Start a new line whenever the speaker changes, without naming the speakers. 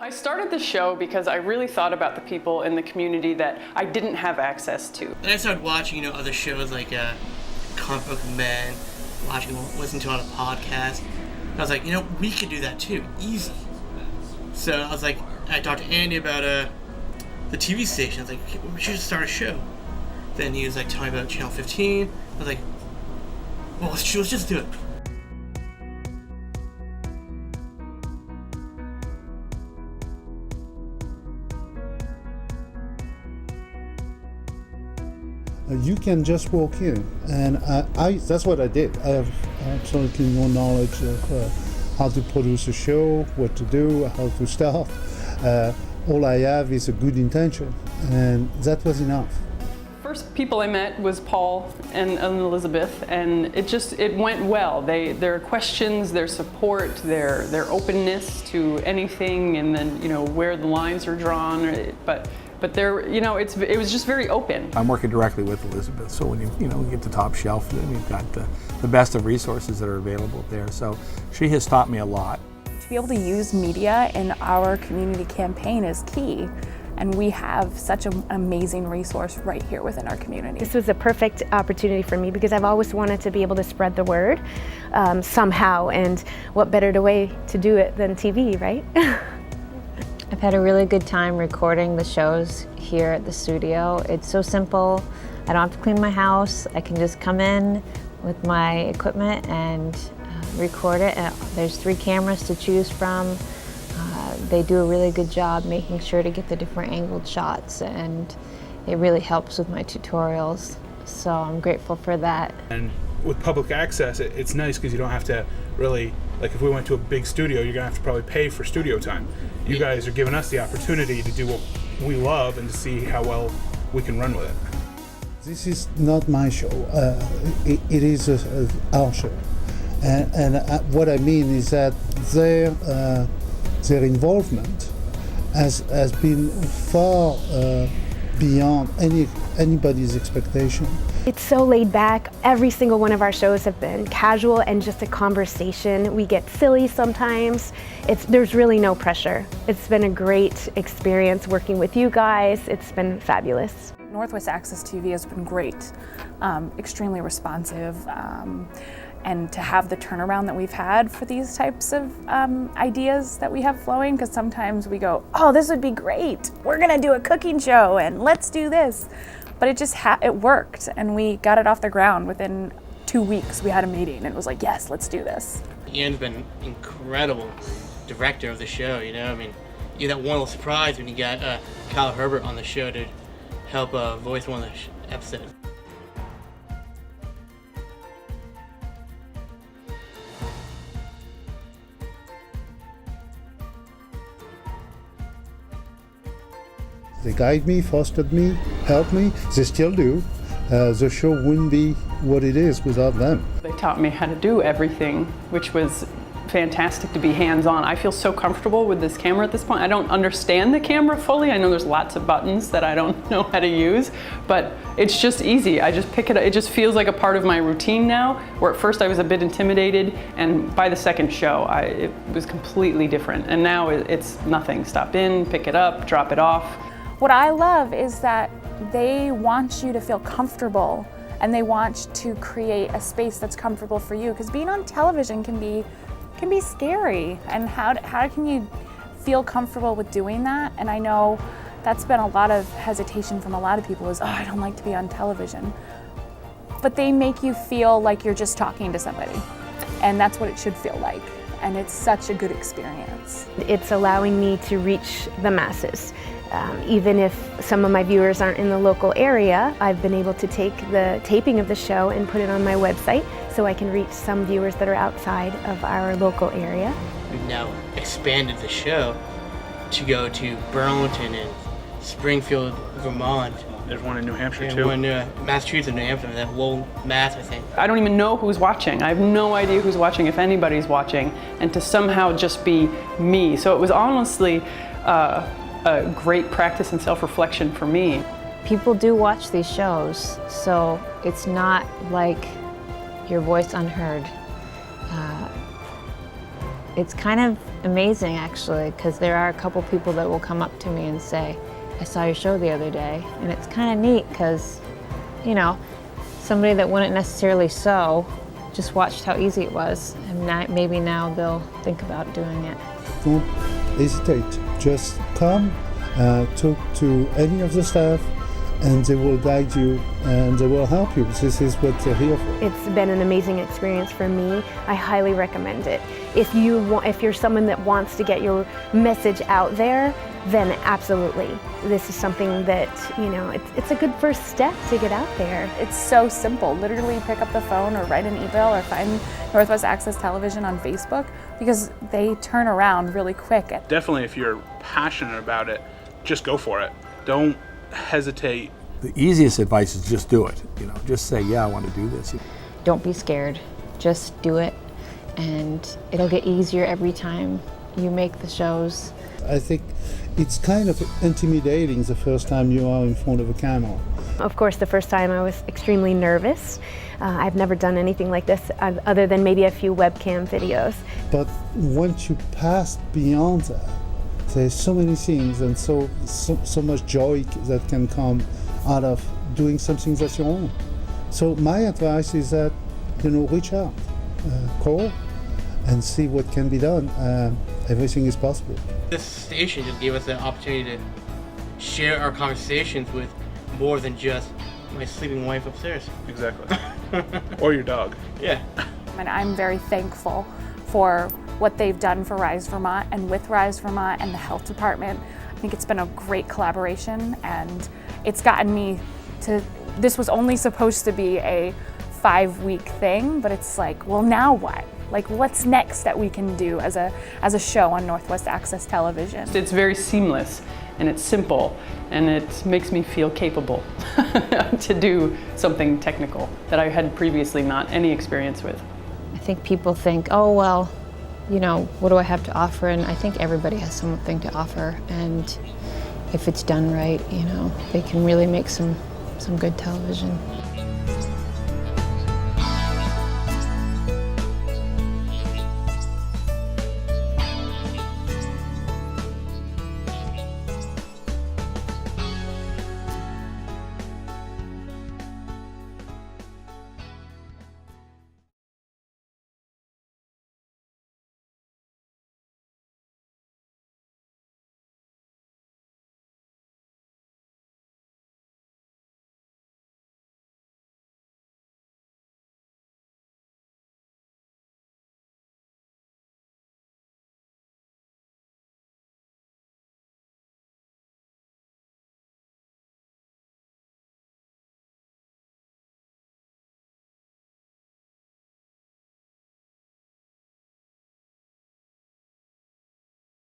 I started the show because I really thought about the people in the community that I didn't have access to.
Then I started watching, other shows like Comic Book Men, listening to on a podcast. I was like, we could do that too, easy. So I was like, I talked to Andy about the TV station. I was like, we should just start a show. Then he was like telling me about Channel 15. I was like, well, let's just do it.
You can just walk in, and that's what I did. I have absolutely no knowledge of how to produce a show, what to do, how to start. All I have is a good intention, and that was enough.
First people I met was Paul and Elizabeth, and it went well. Their questions, their support, their openness to anything, and then where the lines are drawn, but there, it was just very open.
I'm working directly with Elizabeth, so when you get to top shelf, we've got the best of resources that are available there. So she has taught me a lot.
To be able to use media in our community campaign is key, and we have such an amazing resource right here within our community.
This was a perfect opportunity for me because I've always wanted to be able to spread the word somehow, and what better way to do it than TV, right?
I've had a really good time recording the shows here at the studio. It's so simple. I don't have to clean my house. I can just come in with my equipment and record it. There's 3 cameras to choose from. They do a really good job making sure to get the different angled shots, and it really helps with my tutorials. So I'm grateful for that.
And with public access, it's nice because you don't have to really, like if we went to a big studio, you're gonna have to probably pay for studio time. You guys are giving us the opportunity to do what we love and to see how well we can run with it.
This is not my show. It is our show. And what I mean is that their involvement has been far beyond anybody's expectation.
It's so laid back. Every single one of our shows have been casual and just a conversation. We get silly sometimes. There's really no pressure. It's been a great experience working with you guys. It's been fabulous.
Northwest Access TV has been great, extremely responsive, and to have the turnaround that we've had for these types of ideas that we have flowing, because sometimes we go, oh, this would be great. We're gonna do a cooking show and let's do this. But it worked, and we got it off the ground within 2 weeks. We had a meeting and it was like, yes, let's do this.
Ian's been an incredible director of the show, you that one little surprise when you got Kyle Herbert on the show to help voice one of the episodes.
They guide me, fostered me, helped me. They still do. The show wouldn't be what it is without them.
They taught me how to do everything, which was fantastic to be hands-on. I feel so comfortable with this camera at this point. I don't understand the camera fully. I know there's lots of buttons that I don't know how to use, but it's just easy. I just pick it up. It just feels like a part of my routine now, where at first I was a bit intimidated, and by the second show, it was completely different. And now it's nothing. Stop in, pick it up, drop it off.
What I love is that they want you to feel comfortable, and they want to create a space that's comfortable for you, because being on television can be scary, and how can you feel comfortable with doing that? And I know that's been a lot of hesitation from a lot of people is, oh, I don't like to be on television. But they make you feel like you're just talking to somebody, and that's what it should feel like. And it's such a good experience.
It's allowing me to reach the masses. Even if some of my viewers aren't in the local area, I've been able to take the taping of the show and put it on my website so I can reach some viewers that are outside of our local area.
We've now expanded the show to go to Burlington and Springfield, Vermont.
There's one in New Hampshire too.
And one in Massachusetts and New Hampshire, that Lowell, Mass, I think.
I don't even know who's watching. I have no idea who's watching, if anybody's watching, and to somehow just be me. So it was honestly a great practice in self-reflection for me.
People do watch these shows, so it's not like your voice unheard. It's kind of amazing actually, because there are a couple people that will come up to me and say, I saw your show the other day. And it's kind of neat because, you know, somebody that wouldn't necessarily sew just watched how easy it was, and maybe now they'll think about doing it.
Don't hesitate. Just come, talk to any of the staff, and they will guide you and they will help you. This is what they're here for.
It's been an amazing experience for me. I highly recommend it. If you're someone that wants to get your message out there, then absolutely. This is something that, you know, it's a good first step to get out there.
It's so simple. Literally pick up the phone or write an email or find Northwest Access Television on Facebook, because they turn around really quick.
Definitely, if you're passionate about it, just go for it. Don't hesitate.
The easiest advice is just do it. You know, just say, yeah, I want to do this.
Don't be scared. Just do it, and it'll get easier every time you make the shows.
I think it's kind of intimidating the first time you are in front of a camera.
Of course, the first time I was extremely nervous. I've never done anything like this other than maybe a few webcam videos.
But once you pass beyond that, there's so many things and so much joy that can come out of doing something that's your own. So my advice is that, you know, reach out, call, and see what can be done. Everything is possible.
This station just gave us the opportunity to share our conversations with more than just my sleeping wife upstairs.
Exactly. Or your dog.
Yeah.
And I'm very thankful for what they've done for Rise Vermont and with Rise Vermont and the health department. I think it's been a great collaboration, and it's gotten me to, this was only supposed to be a 5-week thing, but it's like, well, now what? Like, what's next that we can do as a show on Northwest Access Television?
It's very seamless and it's simple, and it makes me feel capable to do something technical that I had previously not any experience with.
I think people think, oh, well, you know, what do I have to offer? And I think everybody has something to offer, and if it's done right, you know, they can really make some good television.